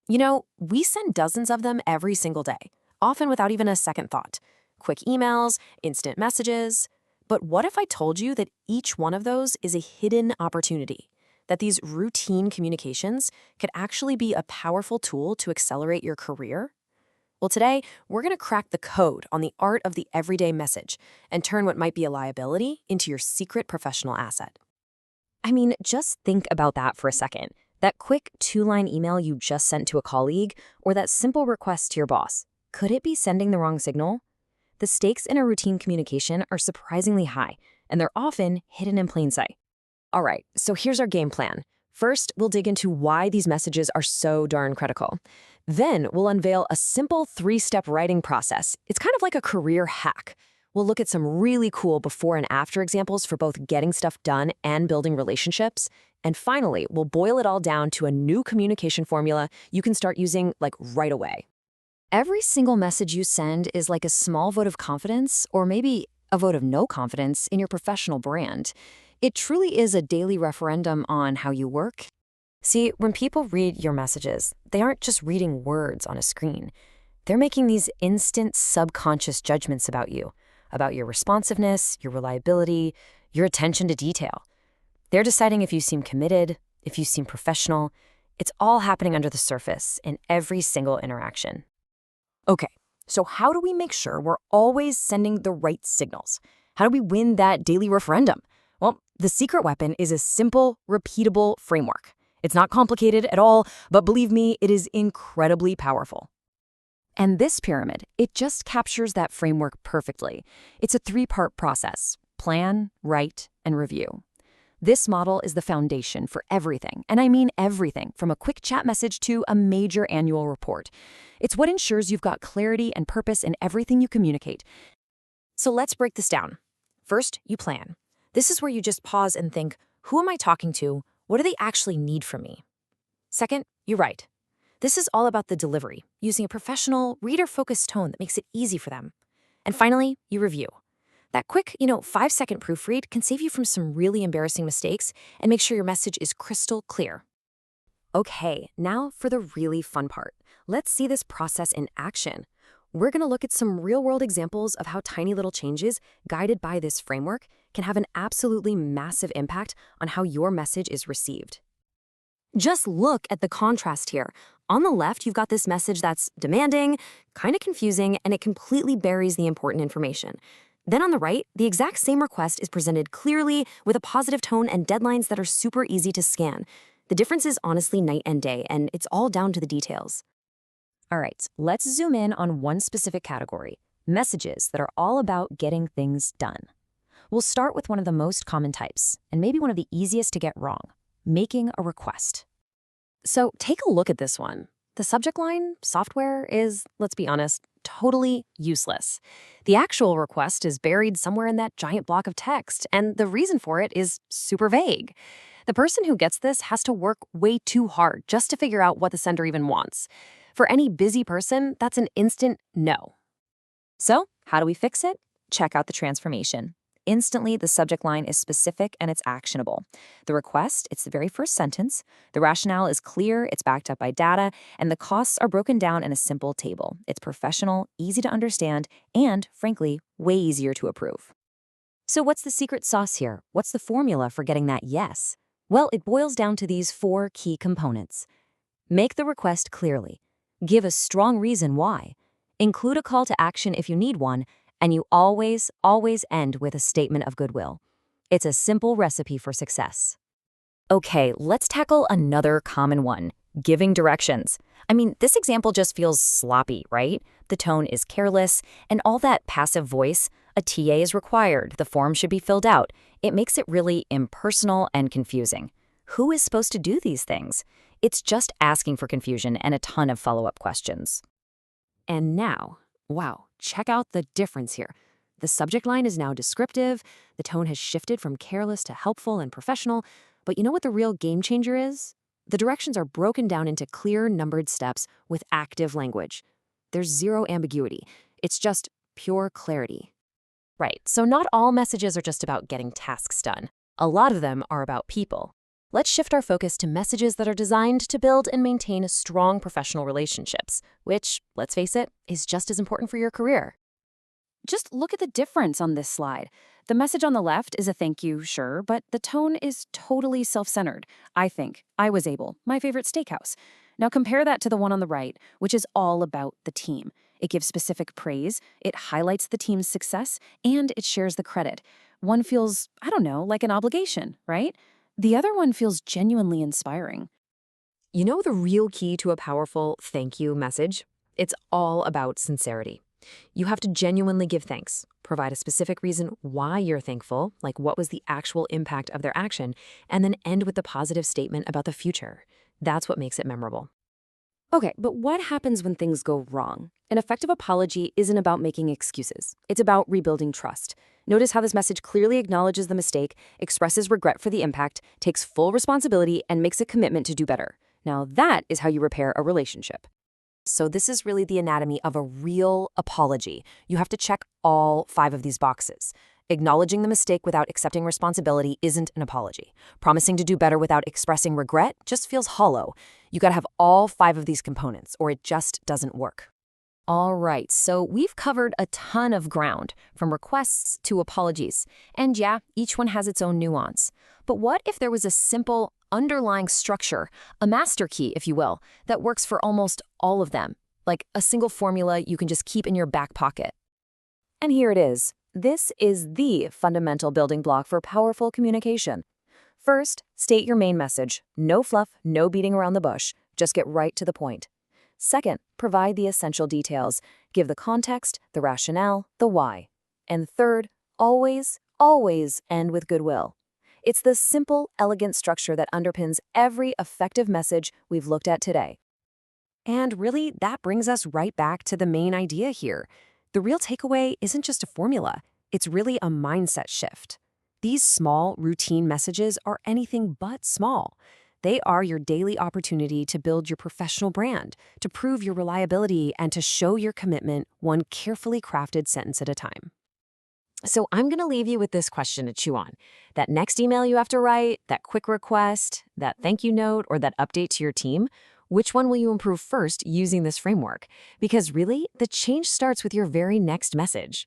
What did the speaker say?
We send dozens of them every single day, often without even a second thought. Quick emails, instant messages. But what if I told you that each one of those is a hidden opportunity? That these routine communications could actually be a powerful tool to accelerate your career? Well, today, we're going to crack the code on the art of the everyday message and turn what might be a liability into your secret professional asset. I mean, just think about that for a second. That quick two-line email you just sent to a colleague, or that simple request to your boss. Could it be sending the wrong signal? The stakes in a routine communication are surprisingly high, and they're often hidden in plain sight. All right, so here's our game plan. First, we'll dig into why these messages are so darn critical. Then, we'll unveil a simple 3-step writing process. It's kind of like a career hack. We'll look at some really cool before and after examples for both getting stuff done and building relationships. And finally, we'll boil it all down to a new communication formula you can start using right away. Every single message you send is like a small vote of confidence, or maybe a vote of no confidence in your professional brand. It truly is a daily referendum on how you work. See, when people read your messages, they aren't just reading words on a screen. They're making these instant subconscious judgments about you, about your responsiveness, your reliability, your attention to detail. They're deciding if you seem committed, if you seem professional. It's all happening under the surface in every single interaction. Okay, so how do we make sure we're always sending the right signals? How do we win that daily referendum? Well, the secret weapon is a simple, repeatable framework. It's not complicated at all, but believe me, it is incredibly powerful. And this pyramid, it just captures that framework perfectly. It's a 3-part process: plan, write, and review. This model is the foundation for everything, and I mean everything, from a quick chat message to a major annual report. It's what ensures you've got clarity and purpose in everything you communicate. So let's break this down. First, you plan. This is where you just pause and think, who am I talking to? What do they actually need from me? Second, you write. This is all about the delivery, using a professional, reader-focused tone that makes it easy for them. And finally, you review. That quick, 5-second proofread can save you from some really embarrassing mistakes and make sure your message is crystal clear. Okay, now for the really fun part. Let's see this process in action. We're going to look at some real-world examples of how tiny little changes, guided by this framework, can have an absolutely massive impact on how your message is received. Just look at the contrast here. On the left, you've got this message that's demanding, kind of confusing, and it completely buries the important information. Then on the right, the exact same request is presented clearly with a positive tone and deadlines that are super easy to scan. The difference is honestly night and day, and it's all down to the details. All right, let's zoom in on one specific category: messages that are all about getting things done. We'll start with one of the most common types, and maybe one of the easiest to get wrong: making a request. So take a look at this one. The subject line, software, is, let's be honest, totally useless. The actual request is buried somewhere in that giant block of text, and the reason for it is super vague. The person who gets this has to work way too hard just to figure out what the sender even wants. For any busy person, that's an instant no. So, how do we fix it? Check out the transformation. Instantly, the subject line is specific and it's actionable. The request, it's the very first sentence. The rationale is clear, it's backed up by data, and the costs are broken down in a simple table. It's professional, easy to understand, and, frankly, way easier to approve. So what's the secret sauce here? What's the formula for getting that yes? Well, it boils down to these 4 key components. Make the request clearly. Give a strong reason why. Include a call to action if you need one, and you always end with a statement of goodwill. It's a simple recipe for success. Okay, let's tackle another common one: giving directions. I mean, this example just feels sloppy, right? The tone is careless, and all that passive voice, a TA is required, the form should be filled out. It makes it really impersonal and confusing. Who is supposed to do these things? It's just asking for confusion and a ton of follow-up questions. And now, wow, check out the difference here. The subject line is now descriptive, the tone has shifted from careless to helpful and professional, but you know what the real game changer is? The directions are broken down into clear, numbered steps with active language. There's zero ambiguity. It's just pure clarity. Right, so not all messages are just about getting tasks done. A lot of them are about people. Let's shift our focus to messages that are designed to build and maintain strong professional relationships, which, let's face it, is just as important for your career. Just look at the difference on this slide. The message on the left is a thank you, sure, but the tone is totally self-centered. I think, I was able, my favorite steakhouse. Now compare that to the one on the right, which is all about the team. It gives specific praise, it highlights the team's success, and it shares the credit. One feels, I don't know, like an obligation, right? The other one feels genuinely inspiring. You know the real key to a powerful thank you message? It's all about sincerity. You have to genuinely give thanks, provide a specific reason why you're thankful, like what was the actual impact of their action, and then end with a positive statement about the future. That's what makes it memorable. Okay, but what happens when things go wrong? An effective apology isn't about making excuses. It's about rebuilding trust. Notice how this message clearly acknowledges the mistake, expresses regret for the impact, takes full responsibility, and makes a commitment to do better. Now that is how you repair a relationship. So this is really the anatomy of a real apology. You have to check all 5 of these boxes. Acknowledging the mistake without accepting responsibility isn't an apology. Promising to do better without expressing regret just feels hollow. You gotta have all 5 of these components, or it just doesn't work. All right, so we've covered a ton of ground, from requests to apologies. And yeah, each one has its own nuance. But what if there was a simple underlying structure, a master key, if you will, that works for almost all of them, like a single formula you can just keep in your back pocket? And here it is. This is the fundamental building block for powerful communication. First, state your main message. No fluff, no beating around the bush. Just get right to the point. Second, provide the essential details. Give the context, the rationale, the why. And third, always, always end with goodwill. It's the simple, elegant structure that underpins every effective message we've looked at today. And really, that brings us right back to the main idea here. The real takeaway isn't just a formula. It's really a mindset shift. These small, routine messages are anything but small. They are your daily opportunity to build your professional brand, to prove your reliability, and to show your commitment one carefully crafted sentence at a time. So I'm going to leave you with this question to chew on. That next email you have to write, that quick request, that thank you note, or that update to your team, which one will you improve first using this framework? Because really, the change starts with your very next message.